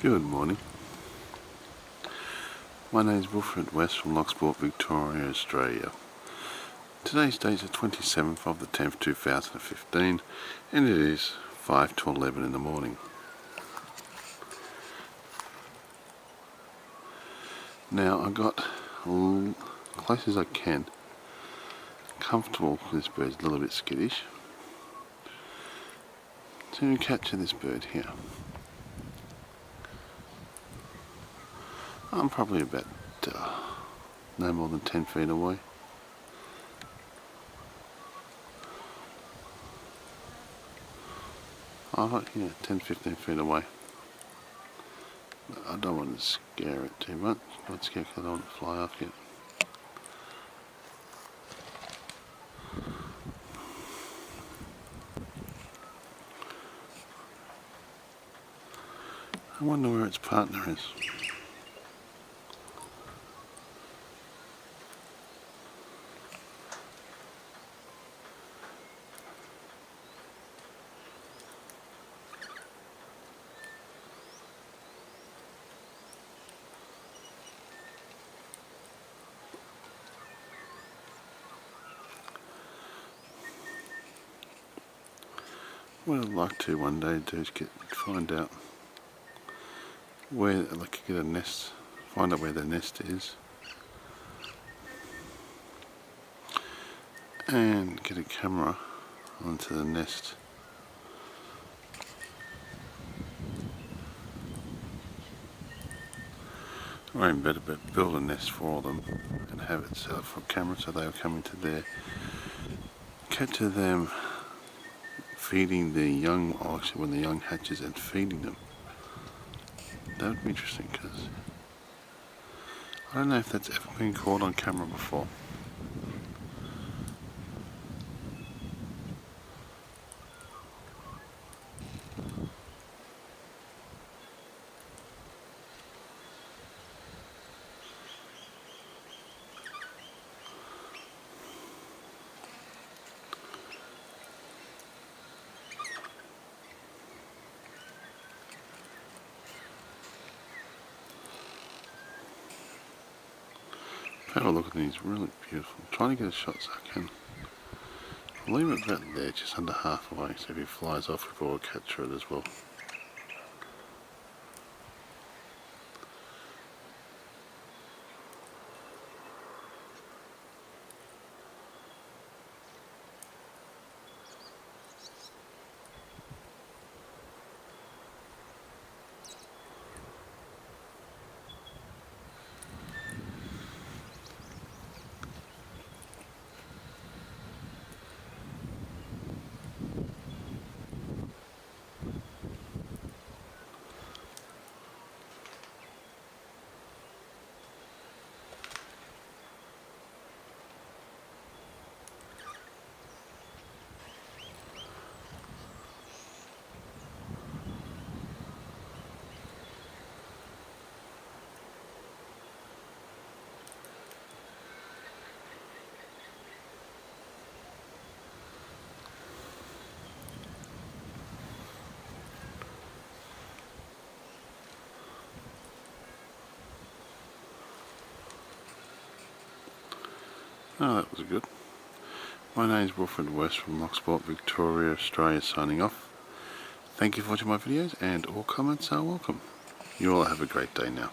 Good morning. My name is Wilfred West from Loch, Victoria, Australia. Today's date is the 27th of the 10th 2015 and it is 5 to 11 in the morning. Now I got close as I can, comfortable. This bird's a little bit skittish, to capture this bird here. I'm probably about no more than 10 feet away. Oh yeah, 10-15 feet away. I don't want to scare it too much. Not scare because I don't want to fly off yet. I wonder where its partner is. What I'd like to one day do is find out where, get a nest, find out where the nest is, and get a camera onto the nest. Or even better, build a nest for them and have it set up for a camera so they'll come into there, capture them feeding the young, or actually when the young hatches, and feeding them. That would be interesting because I don't know if that's ever been caught on camera before. Have a look at these, really beautiful. I'm trying to get a shot so I can. I'll leave it about there, just under half away, so if he flies off we will capture it as well. Oh, that was good. My name is Wilfred West from Loch, Victoria, Australia, signing off. Thank you for watching my videos, and all comments are welcome. You all have a great day now.